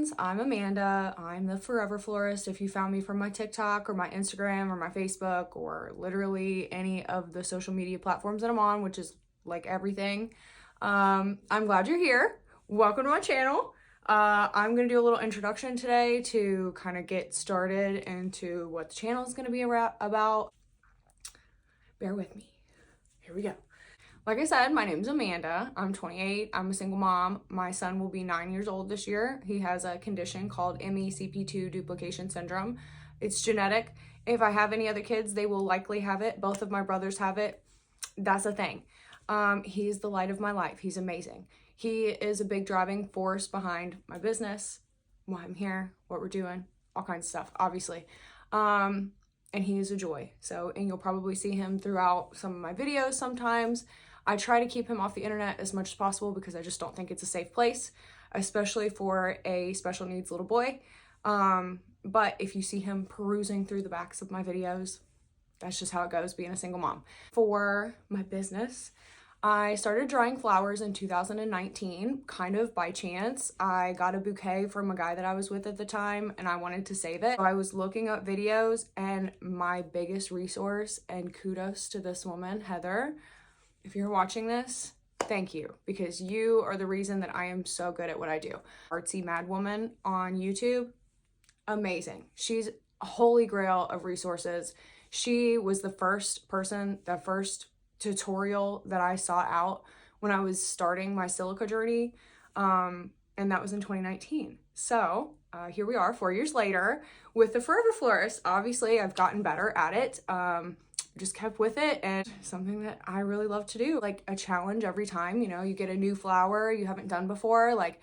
friends, I'm Amanda. I'm the Forever Florist. If you found me from my TikTok or my Instagram or my Facebook or literally any of the social media platforms that I'm on, which is like everything, I'm glad you're here. Welcome to my channel. I'm going to do a little introduction today to kind of get started into what the channel is going to be about. Bear with me. Here we go. Like I said, my name's Amanda. I'm 28. I'm a single mom. My son will be 9 years old this year. He has a condition called MECP2 duplication syndrome. It's genetic. If I have any other kids, they will likely have it. Both of my brothers have it. That's a thing. He's the light of my life. He's amazing. He is a big driving force behind my business, why I'm here, what we're doing, all kinds of stuff, obviously. And he is a joy. And you'll probably see him throughout some of my videos sometimes. I try to keep him off the internet as much as possible because I just don't think it's a safe place, especially for a special needs little boy. But if you see him perusing through the backs of my videos, that's just how it goes being a single mom. For my business, I started drying flowers in 2019, kind of by chance. I got a bouquet from a guy that I was with at the time and I wanted to save it. So I was looking up videos, and my biggest resource, and kudos to this woman, Heather, if you're watching this, thank you, because you are the reason that I am so good at what I do. Artsy Mad Woman on YouTube, amazing. She's a holy grail of resources. She was the first tutorial that I sought out when I was starting my Silica journey, and that was in 2019. So here we are 4 years later with the Forever Florist. Obviously, I've gotten better at it. Just kept with it, and something that I really love to do, like a challenge every time, you know, you get a new flower you haven't done before. Like,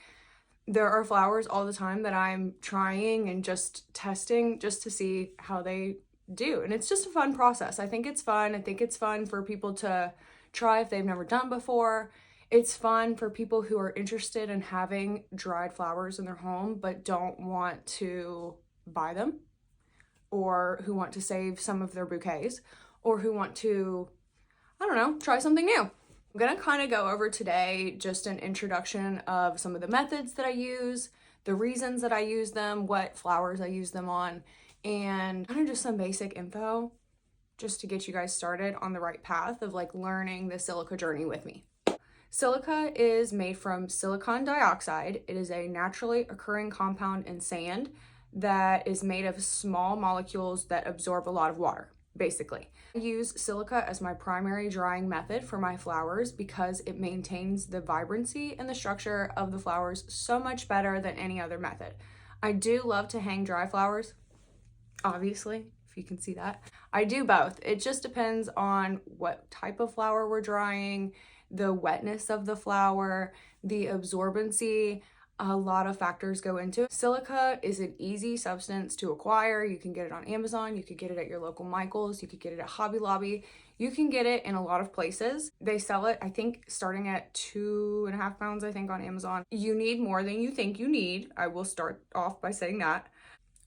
there are flowers all the time that I'm trying and just testing just to see how they do, and it's just a fun process. I think it's fun. I think it's fun for people to try if they've never done before. It's fun for people who are interested in having dried flowers in their home but don't want to buy them, or who want to save some of their bouquets, or who want to, I don't know, try something new. I'm gonna kind of go over today just an introduction of some of the methods that I use, the reasons that I use them, what flowers I use them on, and kind of just some basic info just to get you guys started on the right path of like learning the Silica journey with me. Silica is made from silicon dioxide. It is a naturally occurring compound in sand that is made of small molecules that absorb a lot of water. Basically, I use silica as my primary drying method for my flowers because it maintains the vibrancy and the structure of the flowers so much better than any other method. I do love to hang dry flowers, obviously, if you can see that. I do both. It just depends on what type of flower we're drying, the wetness of the flower, the absorbency. A lot of factors go into it. Silica is an easy substance to acquire. You can get it on Amazon. You could get it at your local Michael's. You could get it at Hobby Lobby. You can get it in a lot of places. They sell it, I think, starting at 2.5 pounds, I think, on Amazon. You need more than you think you need. I will start off by saying that.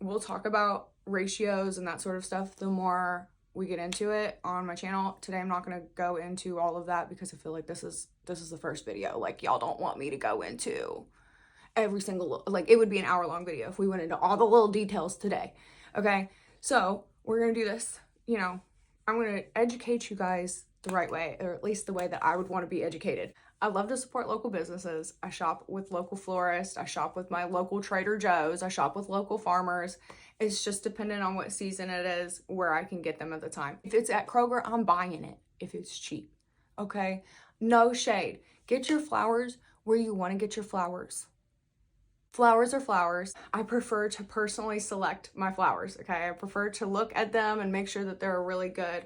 We'll talk about ratios and that sort of stuff the more we get into it on my channel. Today, I'm not going to go into all of that because I feel like this is the first video. Like, y'all don't want me to go into every single, like, it would be an hour-long video if we went into all the little details today. Okay, so we're gonna do this, you know, I'm gonna educate you guys the right way, or at least the way that I would want to be educated. I love to support local businesses. I shop with local florists. I shop with my local Trader Joe's. I shop with local farmers. It's just dependent on what season it is, where I can get them at the time. If it's at Kroger, I'm buying it if it's cheap, okay? No shade. Get your flowers where you want to get your flowers. Flowers are flowers. I prefer to personally select my flowers, okay? I prefer to look at them and make sure that they're a really good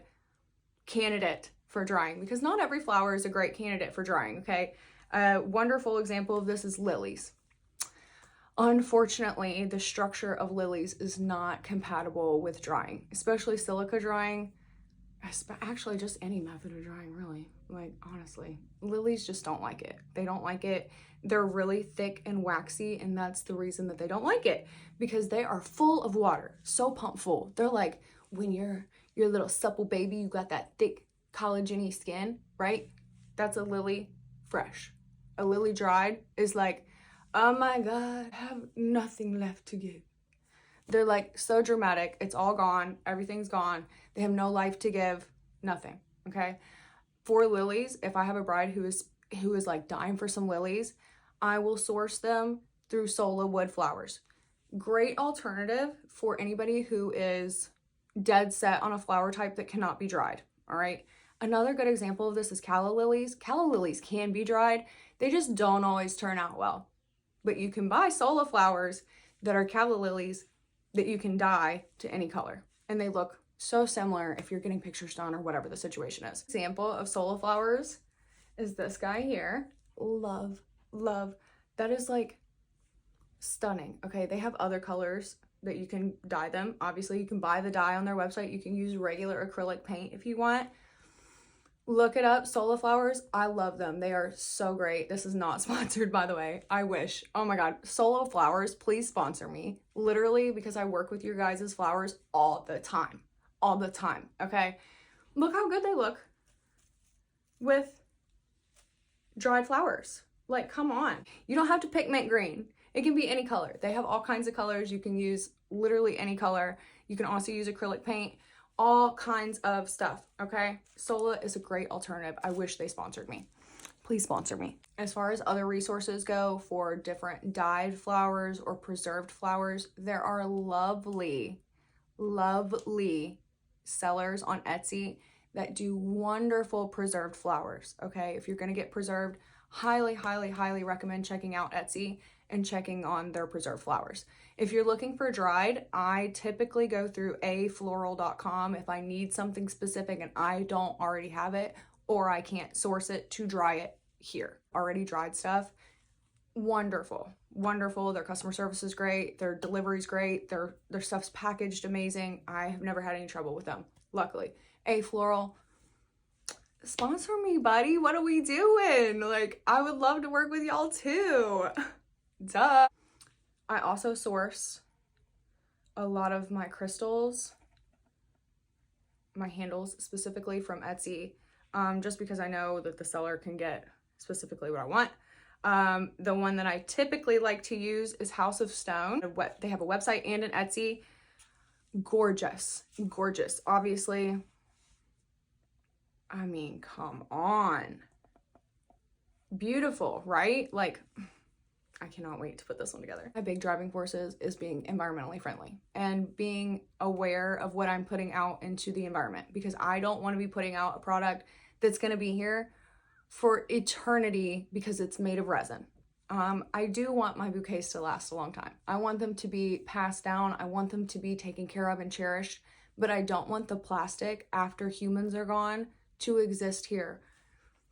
candidate for drying, because not every flower is a great candidate for drying, okay? A wonderful example of this is lilies. Unfortunately, the structure of lilies is not compatible with drying, especially silica drying. Actually, just any method of drying, really. Like, honestly, lilies just don't like it. They don't like it. They're really thick and waxy, and that's the reason that they don't like it, because they are full of water, so pumped full. They're like, when you're little supple baby, you got that thick collagen-y skin, right? That's a lily fresh. A lily dried is like Oh my God, I have nothing left to give. They're like so dramatic. It's all gone. Everything's gone. They have no life to give. Nothing. Okay. For lilies, if I have a bride who is like dying for some lilies, I will source them through Sola Wood Flowers. Great alternative for anybody who is dead set on a flower type that cannot be dried. All right. Another good example of this is calla lilies. Calla lilies can be dried. They just don't always turn out well. But you can buy Sola flowers that are calla lilies that you can dye to any color. And they look so similar if you're getting pictures done or whatever the situation is. Example of Sola flowers is this guy here. Love, love. That is like stunning. Okay, they have other colors that you can dye them. Obviously, you can buy the dye on their website. You can use regular acrylic paint if you want. Look it up, Sola flowers. I love them. They are so great. This is not sponsored, by the way. I wish. Oh my God. Sola flowers, please sponsor me. Literally, because I work with your guys' flowers all the time. All the time, okay? Look how good they look with dried flowers. Like, come on. You don't have to pick mint green. It can be any color. They have all kinds of colors. You can use literally any color. You can also use acrylic paint. All kinds of stuff, okay? Sola is a great alternative. I wish they sponsored me. Please sponsor me. As far as other resources go for different dyed flowers or preserved flowers, there are lovely, lovely sellers on Etsy that do wonderful preserved flowers, okay? If you're gonna get preserved, highly, highly, highly recommend checking out Etsy and checking on their preserved flowers. If you're looking for dried, I typically go through afloral.com if I need something specific and I don't already have it or I can't source it to dry it here. Already dried stuff, wonderful, wonderful. Their customer service is great. Their delivery's great. Their stuff's packaged amazing. I have never had any trouble with them, luckily. Floral, sponsor me, buddy. What are we doing? Like, I would love to work with y'all too. Duh. I also source a lot of my crystals, my handles specifically from Etsy, just because I know that the seller can get specifically what I want. The one that I typically like to use is House of Stone. They have a website and an Etsy. Gorgeous, gorgeous. Obviously, I mean, come on. Beautiful, right? Like, I cannot wait to put this one together. My big driving forces is being environmentally friendly and being aware of what I'm putting out into the environment, because I don't want to be putting out a product that's going to be here for eternity because it's made of resin. I do want my bouquets to last a long time. I want them to be passed down. I want them to be taken care of and cherished, but I don't want the plastic after humans are gone to exist here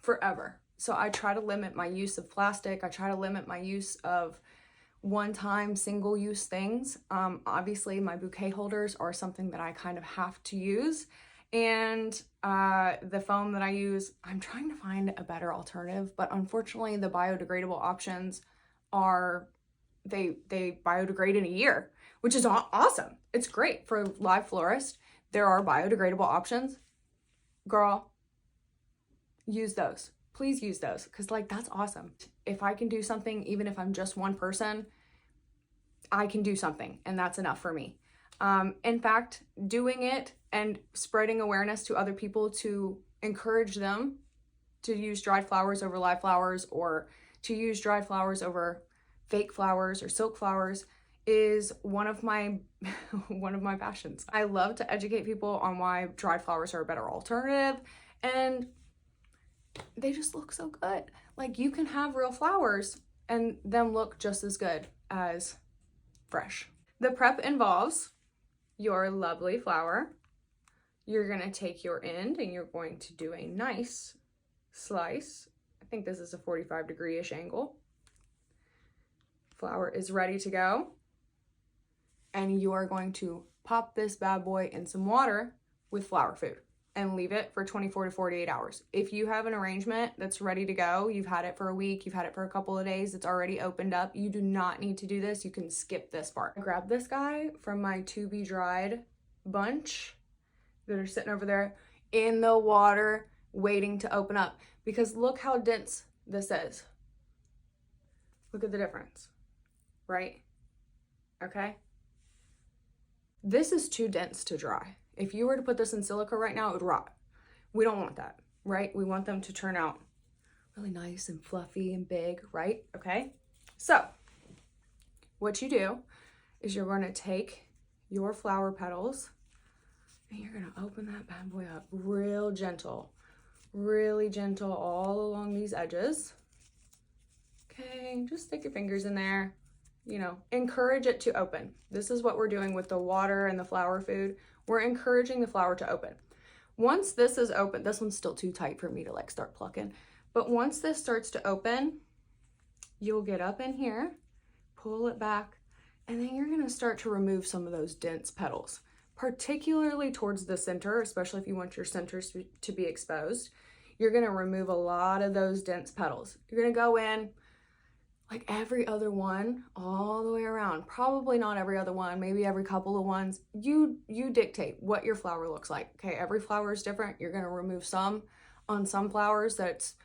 forever. So I try to limit my use of plastic. I try to limit my use of one-time single-use things. Obviously, my bouquet holders are something that I kind of have to use. And the foam that I use, I'm trying to find a better alternative, but unfortunately the biodegradable options are, they biodegrade in a year, which is awesome. It's great for live florist. There are biodegradable options. Girl, use those. Please use those, because like, that's awesome. If I can do something, even if I'm just one person, I can do something, and that's enough for me. In fact, doing it and spreading awareness to other people to encourage them to use dried flowers over live flowers, or to use dried flowers over fake flowers or silk flowers, is one of my passions. I love to educate people on why dried flowers are a better alternative, and they just look so good. Like, you can have real flowers and them look just as good as fresh. The prep involves your lovely flower. You're gonna take your end and you're going to do a nice slice. I think this is a 45-degree-ish angle. Flower is ready to go. And you are going to pop this bad boy in some water with flower food and leave it for 24 to 48 hours. If you have an arrangement that's ready to go, you've had it for a week, you've had it for a couple of days, it's already opened up, you do not need to do this. You can skip this part. I grabbed this guy from my to be dried bunch that are sitting over there in the water waiting to open up, because look how dense this is. Look at the difference, right? Okay. This is too dense to dry. If you were to put this in silica right now, it would rot. We don't want that, right? We want them to turn out really nice and fluffy and big, right? Okay. So what you do is you're going to take your flower petals and you're going to open that bad boy up real gentle, really gentle all along these edges. Okay, just stick your fingers in there. You know, encourage it to open. This is what we're doing with the water and the flower food. We're encouraging the flower to open. Once this is open, this one's still too tight for me to like start plucking, but once this starts to open, you'll get up in here, pull it back, and then you're gonna start to remove some of those dense petals, particularly towards the center, especially if you want your centers to be exposed. You're gonna remove a lot of those dense petals. You're gonna go in like every other one all the way around. Probably not every other one, maybe every couple of ones. You dictate what your flower looks like. Okay, every flower is different. You're gonna remove some on some flowers that's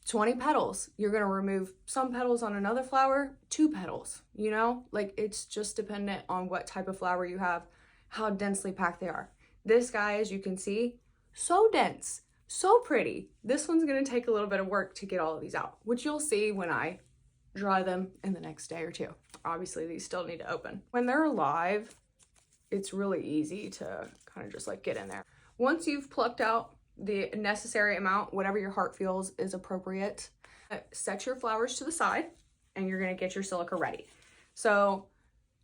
20 petals. You're gonna remove some petals on another flower, 2 petals, you know? Like it's just dependent on what type of flower you have, how densely packed they are. This guy, as you can see, so dense, so pretty. This one's gonna take a little bit of work to get all of these out, which you'll see when I dry them in the next day or 2. Obviously these still need to open. When they're alive, it's really easy to kind of just like get in there. Once you've plucked out the necessary amount, whatever your heart feels is appropriate, set your flowers to the side and you're gonna get your silica ready. So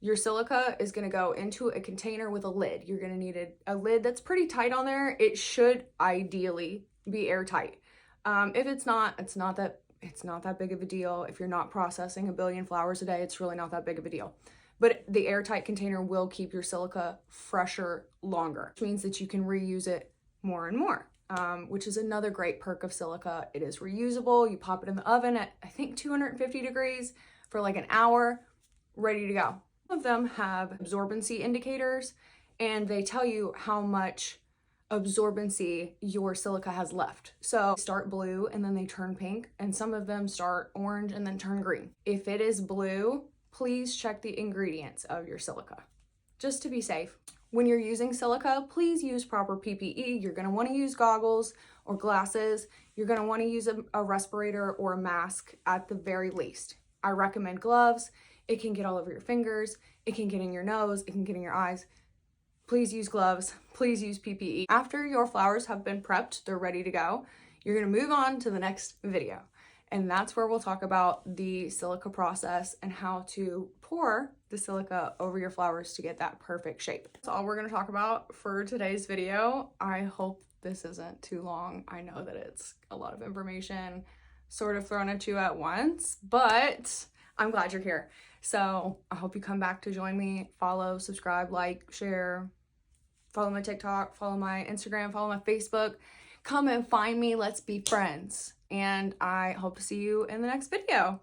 your silica is gonna go into a container with a lid. You're gonna need a lid that's pretty tight on there. It should ideally be airtight. If it's not, it's not that big of a deal. If you're not processing 1 billion flowers a day, it's really not that big of a deal. But the airtight container will keep your silica fresher longer, which means that you can reuse it more and more, which is another great perk of silica. It is reusable. You pop it in the oven at, I think, 250 degrees for like an hour, ready to go. Some of them have absorbency indicators, and they tell you how much absorbency your silica has left. So they start blue and then they turn pink, and some of them start orange and then turn green. If it is blue, please check the ingredients of your silica, just to be safe. When you're using silica, please use proper PPE. You're gonna wanna use goggles or glasses. You're gonna wanna use a respirator or a mask at the very least. I recommend gloves. It can get all over your fingers. It can get in your nose. It can get in your eyes. Please use gloves, please use PPE. After your flowers have been prepped, they're ready to go, you're gonna move on to the next video. And that's where we'll talk about the silica process and how to pour the silica over your flowers to get that perfect shape. That's all we're gonna talk about for today's video. I hope this isn't too long. I know that it's a lot of information sort of thrown at you at once, but I'm glad you're here. So I hope you come back to join me. Follow, subscribe, like, share, follow my TikTok, follow my Instagram, follow my Facebook. Come and find me. Let's be friends. And I hope to see you in the next video.